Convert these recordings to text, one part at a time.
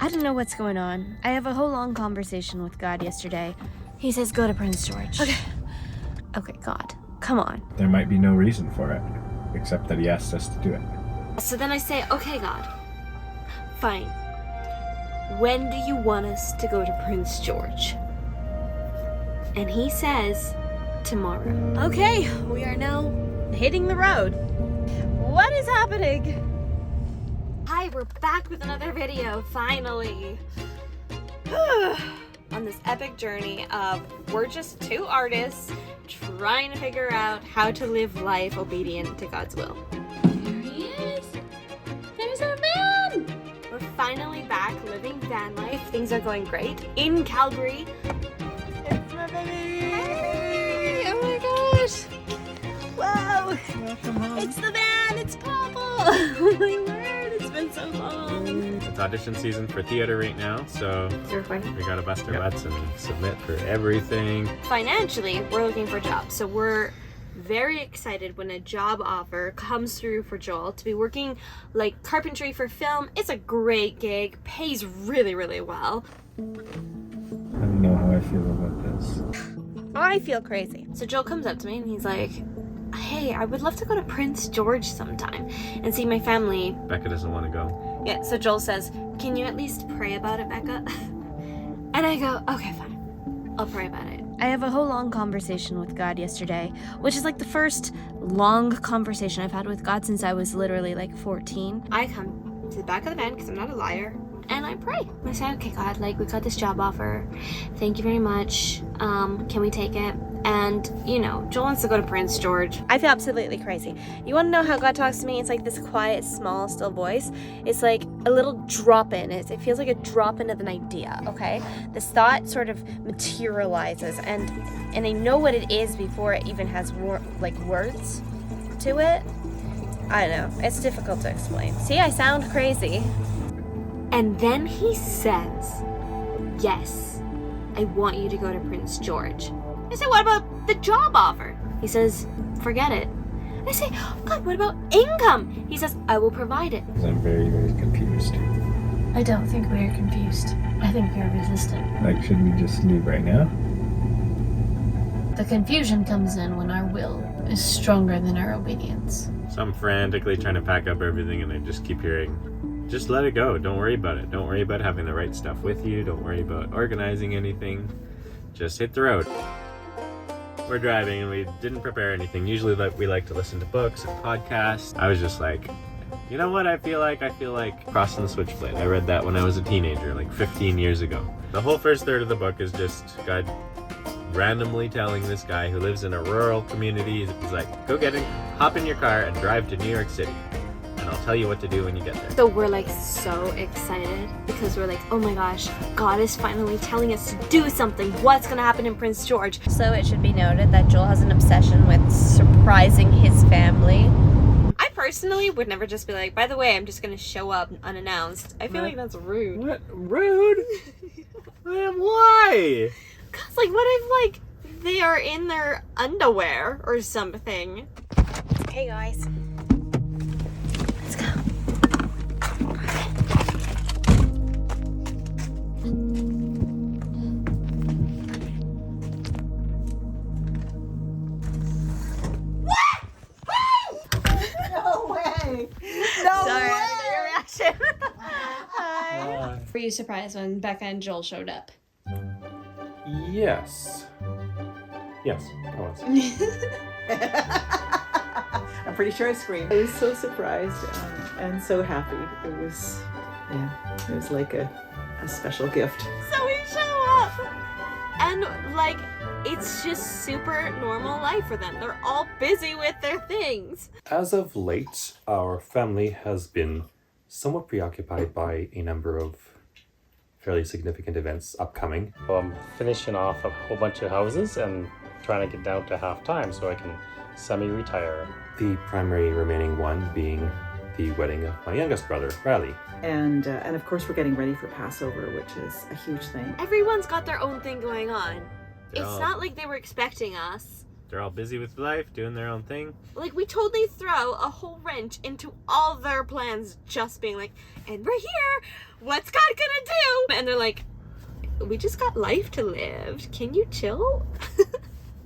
I don't know what's going on. I have a whole long conversation with God yesterday. He says go to Prince George. Okay, God, come on. There might be no reason for it, except that he asked us to do it. So then I say, okay, God, fine. When do you want us to go to Prince George? And he says, tomorrow. Okay, we are now hitting the road. What is happening? Hi, we're back with another video, finally. On this epic journey of we're just two artists trying to figure out how to live life obedient to God's will. There he is. There's our van. We're finally back living van life. Things are going great in Calgary. It's my baby. Hey, oh my gosh. Whoa. Welcome home. It's the van. It's Papa. Oh my word. It's been so long. It's audition season for theater right now, so we gotta bust our butts and submit for everything. Financially, we're looking for jobs, so we're very excited when a job offer comes through for Joel to be working like carpentry for film. It's a great gig, pays really, really well. I don't know how I feel about this. I feel crazy. So Joel comes up to me and he's like, hey, I would love to go to Prince George sometime and see my family. Becca doesn't want to go. Yeah, so Joel says, can you at least pray about it, Becca? And I go, okay, fine. I'll pray about it. I have a whole long conversation with God yesterday, which is like the first long conversation I've had with God since I was literally like 14. I come to the back of the van, because I'm not a liar, and I pray. I say, okay, God, like, we got this job offer. Thank you very much. Can we take it? And, you know, Joel wants to go to Prince George. I feel absolutely crazy. You want to know how God talks to me? It's like this quiet, small, still voice. It's like a little drop in. It feels like a drop in of an idea, okay? This thought sort of materializes, and I know what it is before it even has words to it. I don't know. It's difficult to explain. See, I sound crazy. And then he says, yes, I want you to go to Prince George. I say, what about the job offer? He says, forget it. I say, oh God, what about income? He says, I will provide it. Because I'm very, very confused. I don't think we are confused. I think we are resistant. Like, should we just leave right now? The confusion comes in when our will is stronger than our obedience. So I'm frantically trying to pack up everything and I just keep hearing, just let it go. Don't worry about it. Don't worry about having the right stuff with you. Don't worry about organizing anything. Just hit the road. We're driving and we didn't prepare anything. Usually we like to listen to books and podcasts. I was just like, you know what I feel like? I feel like Crossing the Switchblade. I read that when I was a teenager, like 15 years ago. The whole first third of the book is just God randomly telling this guy who lives in a rural community, he's like, go get in, hop in your car and drive to New York City. And I'll tell you what to do when you get there. So we're like so excited because we're like, oh my gosh, God is finally telling us to do something. What's gonna happen in Prince George? So it should be noted that Joel has an obsession with surprising his family. I personally would never just be like, by the way, I'm just gonna show up unannounced. I feel like that's rude. What? Rude? Why? Cause like, what if like they are in their underwear or something? Hey guys. Let's go. No way! Sorry, I didn't know your reaction. Hi. Were you surprised when Bekah and Joel showed up? Yes. Yes, I was. I'm pretty sure I screamed. I was so surprised and so happy. It was like a special gift. So we show up, and like, it's just super normal life for them. They're all busy with their things. As of late, our family has been somewhat preoccupied by a number of fairly significant events upcoming. Well, I'm finishing off a whole bunch of houses and trying to get down to half time so I can semi-retire. The primary remaining one being the wedding of my youngest brother, Riley. And of course we're getting ready for Passover, which is a huge thing. Everyone's got their own thing going on. They're It's all- not like they were expecting us. They're all busy with life, doing their own thing. Like, we totally throw a whole wrench into all their plans, just being like, and we're here, what's God gonna do? And they're like, we just got life to live. Can you chill?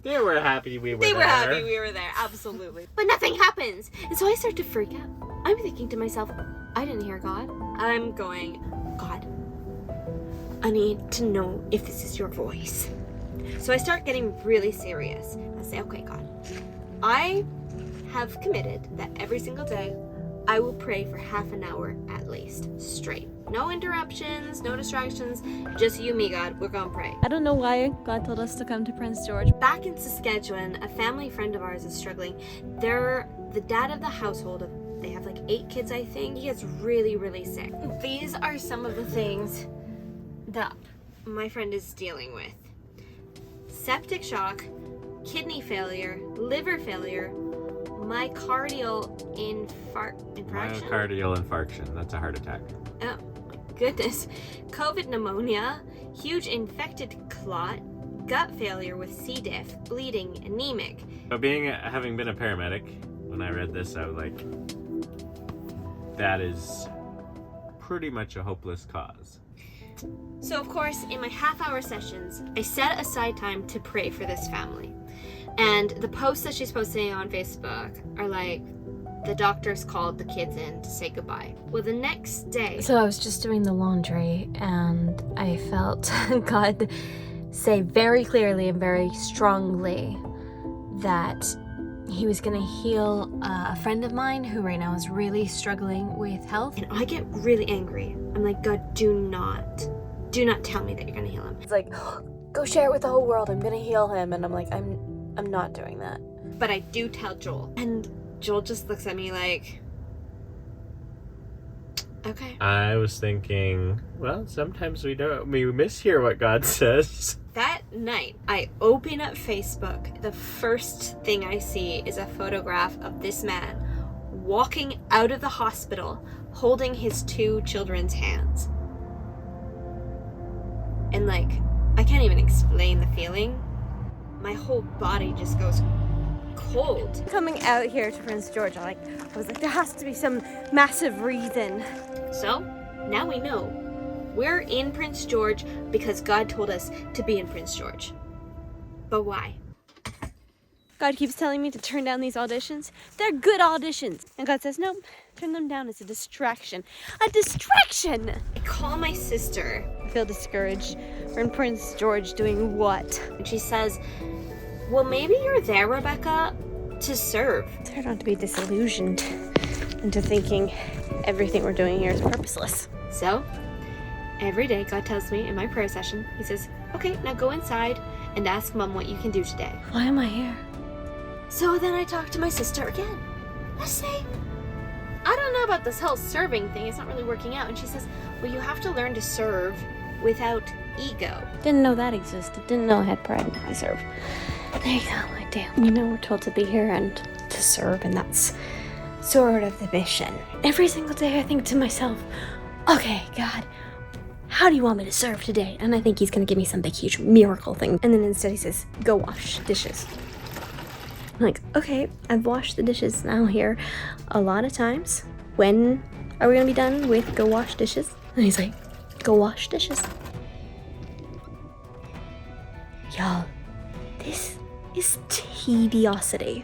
They were happy we were They there. were happy we were there, absolutely. But nothing happens. And so I start to freak out. I'm thinking to myself, I didn't hear God. I'm going, God, I need to know if this is your voice. So I start getting really serious. I say, okay, God, I have committed that every single day I will pray for half an hour at least, straight. No interruptions, no distractions, just you and me, God. We're gonna pray. I don't know why God told us to come to Prince George. Back in Saskatchewan, a family friend of ours is struggling. They're the dad of the household. They have like 8 kids, I think. He gets really, really sick. These are some of the things that my friend is dealing with. Septic shock, kidney failure, liver failure, myocardial infarction. Myocardial infarction. That's a heart attack. Oh, goodness. COVID pneumonia, huge infected clot, gut failure with C. diff, bleeding, anemic. So having been a paramedic, when I read this, I was like, that is pretty much a hopeless cause. So of course, in my half-hour sessions, I set aside time to pray for this family. And the posts that she's posting on Facebook are like, the doctors called the kids in to say goodbye. Well, the next day... So I was just doing the laundry and I felt God say very clearly and very strongly that he was gonna heal a friend of mine who right now is really struggling with health. And I get really angry. I'm like, God, do not tell me that you're gonna heal him. It's like, go share it with the whole world. I'm gonna heal him. And I'm like, I'm not doing that. But I do tell Joel. And Joel just looks at me like, okay. I was thinking, well, sometimes we mishear what God says. That night, I open up Facebook. The first thing I see is a photograph of this man walking out of the hospital holding his 2 children's hands. And like, I can't even explain the feeling. My whole body just goes cold. Coming out here to Prince George, I was like, there has to be some massive reason. So, now we know. We're in Prince George because God told us to be in Prince George. But why? God keeps telling me to turn down these auditions. They're good auditions. And God says, no, turn them down. It's a distraction. A distraction! I call my sister. I feel discouraged. We're in Prince George doing what? And she says, well, maybe you're there, Rebecca, to serve. It's hard not to be disillusioned into thinking everything we're doing here is purposeless. So, every day God tells me in my prayer session, he says, okay, now go inside and ask Mom what you can do today. Why am I here? So then I talk to my sister again. I say, I don't know about this whole serving thing. It's not really working out. And she says, well, you have to learn to serve without ego. Didn't know that existed. Didn't know I had pride in how I serve. There you go, I do. You know, we're told to be here and to serve, and that's sort of the mission. Every single day I think to myself, okay, God, how do you want me to serve today? And I think he's gonna give me some big, huge miracle thing. And then instead he says, go wash dishes. I'm like, okay, I've washed the dishes now here a lot of times. When are we gonna be done with go wash dishes? And he's like, go wash dishes. Y'all, this is tediosity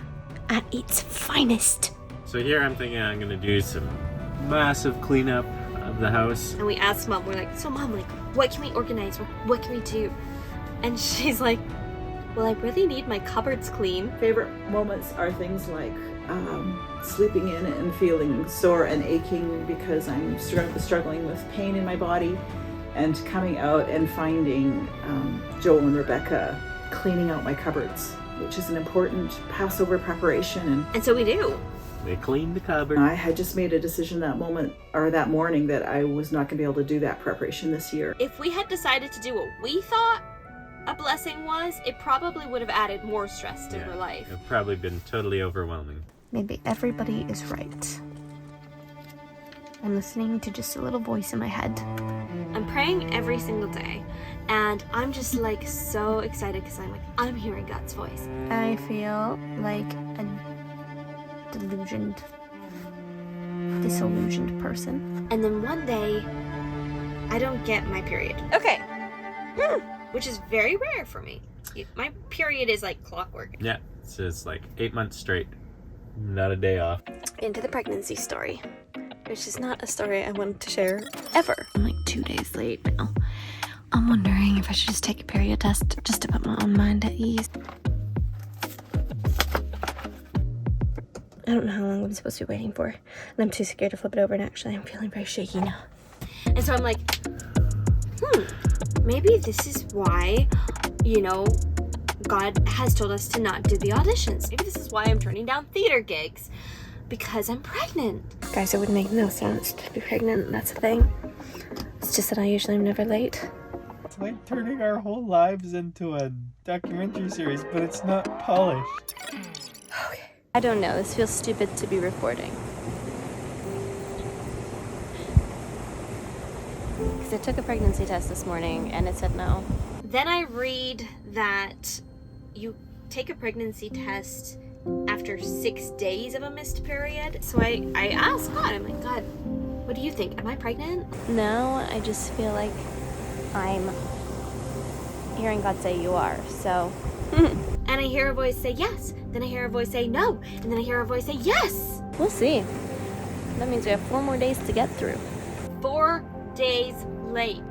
at its finest. So here I'm thinking I'm gonna do some massive cleanup of the house. And we asked Mom, we're like, so Mom, like, what can we organize? What can we do? And she's like, well, I really need my cupboards clean. Favorite moments are things like sleeping in and feeling sore and aching because I'm struggling with pain in my body, and coming out and finding Joel and Rebecca cleaning out my cupboards, which is an important Passover preparation. And so we do. They cleaned the cupboard. I had just made a decision that morning that I was not going to be able to do that preparation this year. If we had decided to do what we thought a blessing was, it probably would have added more stress to her life. It's probably been totally overwhelming. Maybe everybody is right. I'm listening to just a little voice in my head. I'm praying every single day, and I'm just like so excited because I'm like, I'm hearing God's voice. I feel like a disillusioned person. And then one day, I don't get my period. Okay. Which is very rare for me. My period is like clockwork. Yeah, so it's like 8 months straight. Not a day off. Into the pregnancy story, which is not a story I wanted to share ever. I'm like 2 days late now. I'm wondering if I should just take a period test just to put my own mind at ease. I don't know how long I'm supposed to be waiting for, and I'm too scared to flip it over, and actually I'm feeling very shaky now. And so I'm like, maybe this is why, God has told us to not do the auditions. Maybe this is why I'm turning down theater gigs, because I'm pregnant. Guys, it would make no sense to be pregnant, that's the thing. It's just that I usually am never late. It's like turning our whole lives into a documentary series, but it's not polished. Okay. I don't know, this feels stupid to be recording. Because I took a pregnancy test this morning and it said no. Then I read that you take a pregnancy test after 6 days of a missed period. So I asked God, I'm like, God, what do you think? Am I pregnant? No, I just feel like I'm hearing God say you are, so. And I hear a voice say yes. Then I hear a voice say no. And then I hear a voice say yes. We'll see. That means we have 4 more days to get through. 4 days late.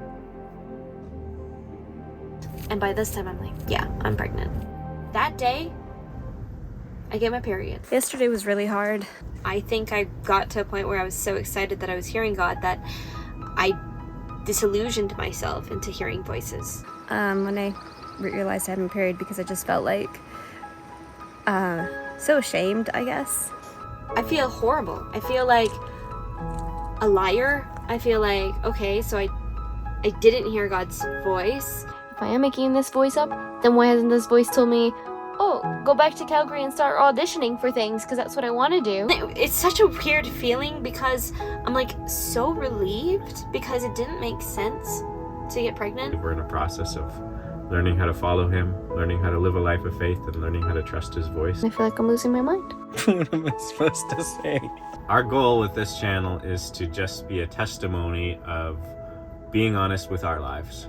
And by this time I'm like, yeah, I'm pregnant. That day, I get my period. Yesterday was really hard. I think I got to a point where I was so excited that I was hearing God that I disillusioned myself into hearing voices. When I realized I had my period, because I just felt like so ashamed, I guess. I feel horrible. I feel like a liar. I feel like, okay, so I didn't hear God's voice. If I am making this voice up, then why hasn't this voice told me, oh, go back to Calgary and start auditioning for things, because that's what I want to do. It's such a weird feeling because I'm like so relieved because it didn't make sense to get pregnant. We're in a process of learning how to follow him, learning how to live a life of faith, and learning how to trust his voice. I feel like I'm losing my mind. What am I supposed to say? Our goal with this channel is to just be a testimony of being honest with our lives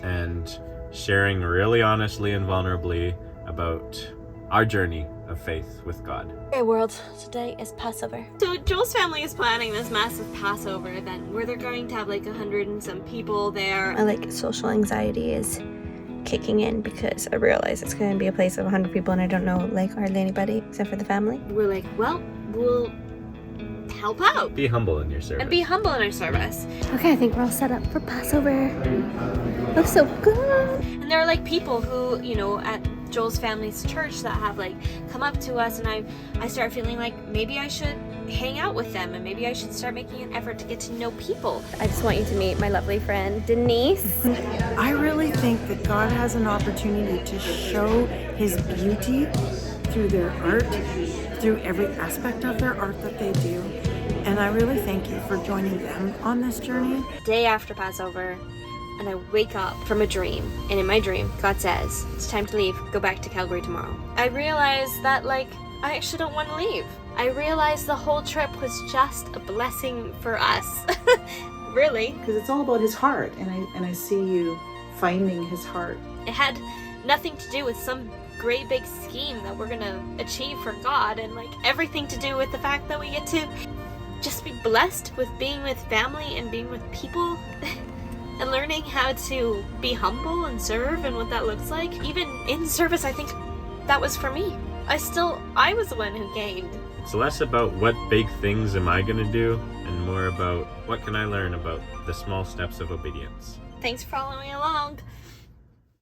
and sharing really honestly and vulnerably about our journey of faith with God. Hey world, today is Passover. So Joel's family is planning this massive Passover event where they're going to have like 100 and some people there. My social anxiety is kicking in because I realize it's going to be a place of 100 people and I don't know hardly anybody except for the family. We're like, well, we'll help out. Be humble in your service. And be humble in our service. Okay, I think we're all set up for Passover. Looks so good. And there are people who, at Joel's family's church that have come up to us, and I start feeling like maybe I should hang out with them and maybe I should start making an effort to get to know people. I just want you to meet my lovely friend Denise. I really think that God has an opportunity to show his beauty through their art, through every aspect of their art that they do. And I really thank you for joining them on this journey. Day after Passover, and I wake up from a dream, and in my dream, God says, it's time to leave, go back to Calgary tomorrow. I realize that I actually don't want to leave. I realized the whole trip was just a blessing for us. Really. Because it's all about his heart, and I see you finding his heart. It had nothing to do with some great big scheme that we're gonna achieve for God, and everything to do with the fact that we get to just be blessed with being with family and being with people and learning how to be humble and serve and what that looks like. Even in service, I think that was for me. I was the one who gained. It's less about what big things am I gonna do and more about what can I learn about the small steps of obedience. Thanks for following along.